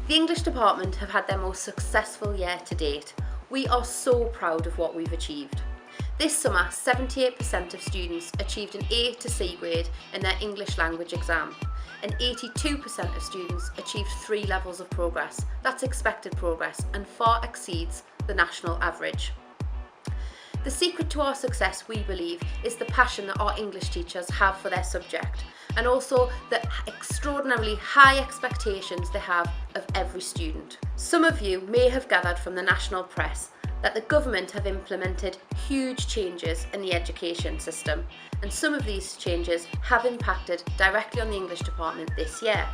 The English department have had their most successful year to date. We are so proud of what we've achieved. This summer, 78% of students achieved an A to C grade in their English language exam, and 82% of students achieved 3 levels of progress. That's expected progress and far exceeds the national average. The secret to our success, we believe, is the passion that our English teachers have for their subject, and also the extraordinarily high expectations they have of every student. Some of you may have gathered from the national press that the government have implemented huge changes in the education system, and some of these changes have impacted directly on the English department this year.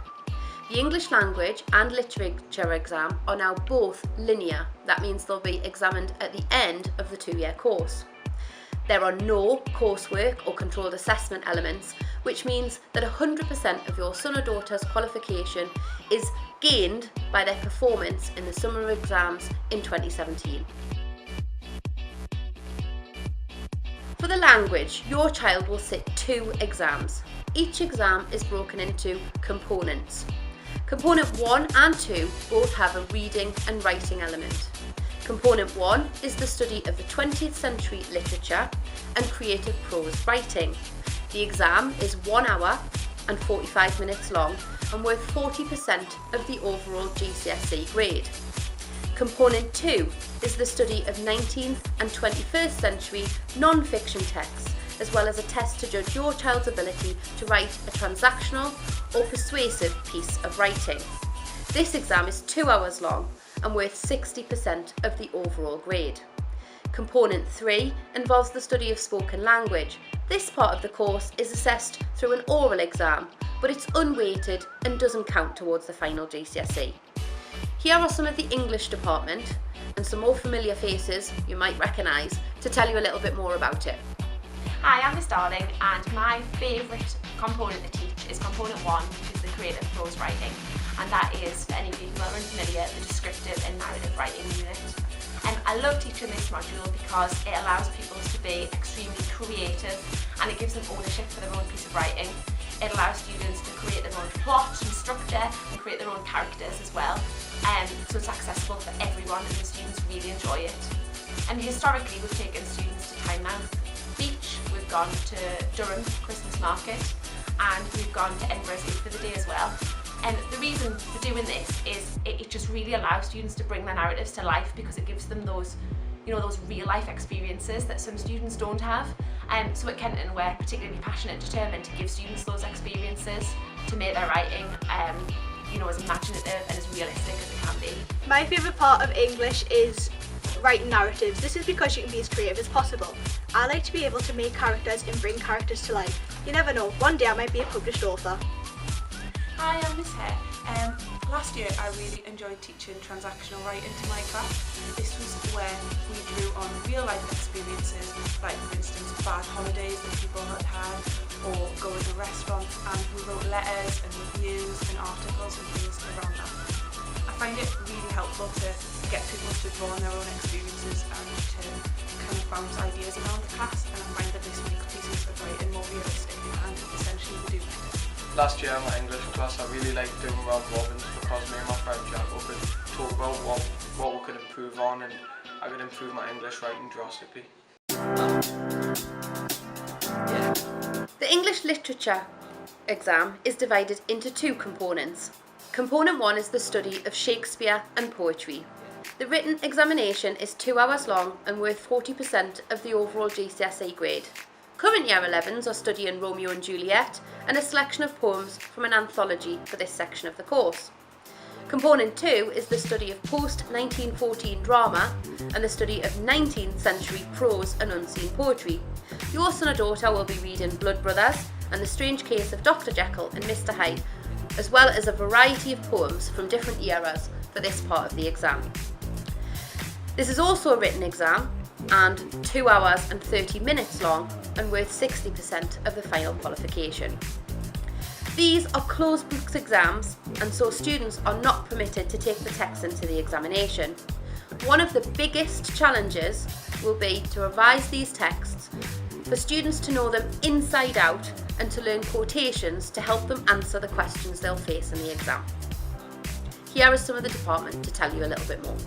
The English language and literature exam are now both linear. That means they'll be examined at the end of the 2-year course. There are no coursework or controlled assessment elements, which means that 100% of your son or daughter's qualification is gained by their performance in the summer exams in 2017. For the language, your child will sit 2 exams. Each exam is broken into components. Component 1 and 2 both have a reading and writing element. Component 1 is the study of the 20th century literature and creative prose writing. The exam is 1 hour and 45 minutes long and worth 40% of the overall GCSE grade. Component 2 is the study of 19th and 21st century non-fiction texts, as well as a test to judge your child's ability to write a transactional or persuasive piece of writing. This exam is 2 hours long and worth 60% of the overall grade. Component 3 involves the study of spoken language. This part of the course is assessed through an oral exam, but it's unweighted and doesn't count towards the final GCSE. Here are some of the English department and some more familiar faces you might recognise to tell you a little bit more about it. Hi, I'm Miss Darling, and my favourite component to teach is component 1, which is the creative prose writing, and that is, for any of you who are unfamiliar, the descriptive and narrative writing unit. I love teaching this module because it allows pupils to be extremely creative and it gives them ownership for their own piece of writing. It allows students to create their own plot and structure and create their own characters as well. So it's accessible for everyone and the students really enjoy it. And historically we've taken students to Tynemouth Beach, we've gone to Durham Christmas Market, and we've gone to Edinburgh Zoo for the day as well. And the reason for doing this is it just really allows students to bring their narratives to life because it gives them those, those real life experiences that some students don't have. So at Kenton we're particularly passionate and determined to give students those experiences to make their writing as imaginative and as realistic as it can be. My favourite part of English is writing narratives. This is because you can be as creative as possible. I like to be able to make characters and bring characters to life. You never know, one day I might be a published author. Hi, I'm Miss Hare. Last year I really enjoyed teaching transactional writing to my class. This was when we drew on real life experiences, like for instance bad holidays that people had had, or going to restaurants, and we wrote letters and reviews and articles and things around that. I find it really helpful to get people to draw on their own experiences and to kind of bounce ideas around the class, and I find that this makes pieces of writing more realistic and essentially we do better. Last year in my English class I really liked doing round robins because me and my friend Jack could talk about what we could improve on, and I could improve my English writing drastically. The English literature exam is divided into 2 components. Component 1 is the study of Shakespeare and poetry. The written examination is 2 hours long and worth 40% of the overall GCSE grade. Current Year 11s are studying Romeo and Juliet and a selection of poems from an anthology for this section of the course. Component 2 is the study of post-1914 drama and the study of 19th century prose and unseen poetry. Your son or daughter will be reading Blood Brothers and The Strange Case of Dr. Jekyll and Mr. Hyde, as well as a variety of poems from different eras for this part of the exam. This is also a written exam and 2 hours and 30 minutes long and worth 60% of the final qualification. These are closed books exams, and so students are not permitted to take the text into the examination. One of the biggest challenges will be to revise these texts for students to know them inside out and to learn quotations to help them answer the questions they'll face in the exam. Here is some of the department to tell you a little bit more.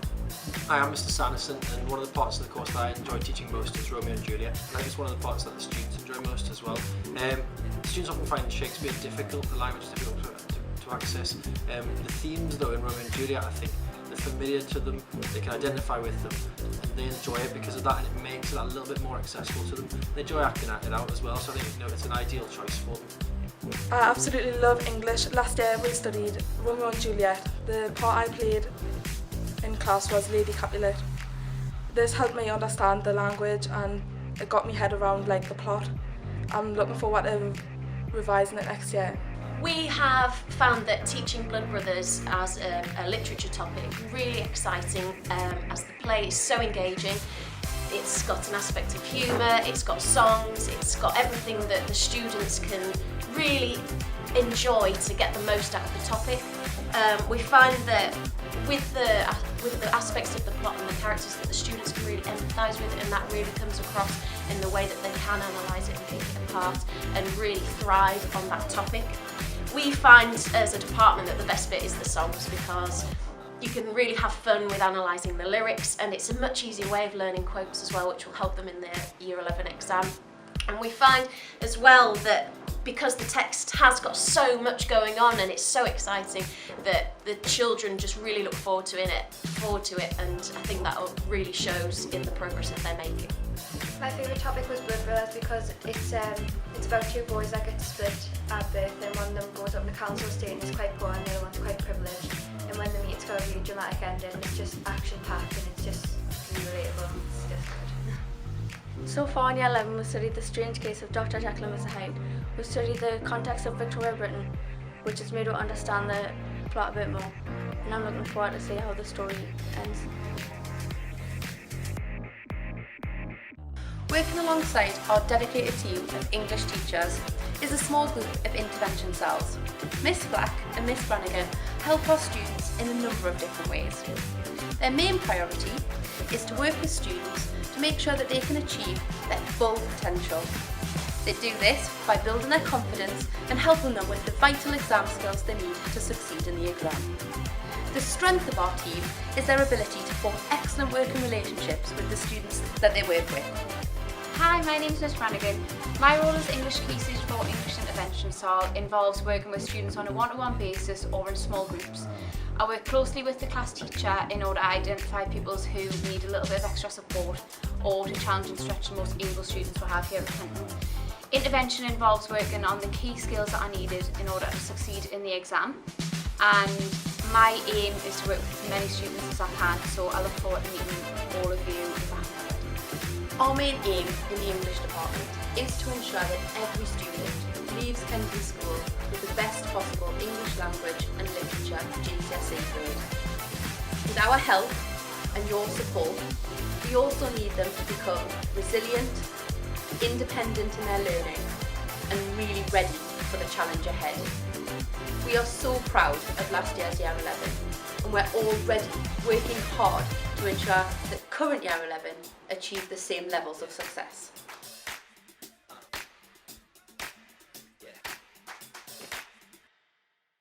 Hi, I'm Mr Sanderson, and one of the parts of the course that I enjoy teaching most is Romeo and Juliet. And I think it's one of the parts that the students enjoy most as well. Students often find Shakespeare difficult, the language difficult to access. The themes though in Romeo and Juliet, I think they're familiar to them, they can identify with them, and they enjoy it because of that, and it makes it a little bit more accessible to them. They enjoy acting it out as well, so I think it's an ideal choice for them. I absolutely love English. Last year we studied Romeo and Juliet. The part I played in class was Lady Capulet. This helped me understand the language and it got me head around like the plot. I'm looking forward to revising it next year. We have found that teaching Blood Brothers as a literature topic really exciting, as the play is so engaging. It's got an aspect of humour, it's got songs, it's got everything that the students can really enjoy to get the most out of the topic. We find that with the aspects of the plot and the characters that the students can really empathise with, and that really comes across in the way that they can analyse it and pick it apart and really thrive on that topic. We find as a department that the best bit is the songs, because you can really have fun with analysing the lyrics, and it's a much easier way of learning quotes as well, which will help them in their Year 11 exam. And we find as well that because the text has got so much going on and it's so exciting, that the children just really look forward to it, and I think that really shows in the progress that they're making. My favourite topic was Blood Brothers because it's about two boys that get split at birth, and one of them goes up in the council estate and is quite poor and the other one's quite privileged, and when they meet it's got a really dramatic ending. It's just action packed and it's just really relatable. It's just good. So far in Year 11 we studied the strange case of Dr. Jekyll and Mr Hyde. We studied the context of Victoria Britain, which has made us understand the plot a bit more, and I'm looking forward to see how the story ends. Working alongside our dedicated team of English teachers is a small group of intervention cells. Miss Flack and Miss Brannigan help our students in a number of different ways. Their main priority is to work with students to make sure that they can achieve their full potential. They do this by building their confidence and helping them with the vital exam skills they need to succeed in the exam. The strength of our team is their ability to form excellent working relationships with the students that they work with. Hi, my name is Miss Brannigan. My role as English Key Stage 4 English Intervention SAL involves working with students on a one-to-one basis or in small groups. I work closely with the class teacher in order to identify pupils who need a little bit of extra support, or to challenge and stretch the most able students we have here at Kenton. Intervention involves working on the key skills that are needed in order to succeed in the exam, and my aim is to work with as many students as I can, so I look forward to meeting all of you if I haven't already. Our main aim in the English department is to ensure that every student leaves Kenton School with the best possible English language and literature GCSE grade. With our help and your support, we also need them to become resilient, independent in their learning, and really ready for the challenge ahead. We are so proud of last year's Year 11, and we're already working hard to ensure that current Year 11 achieve the same levels of success.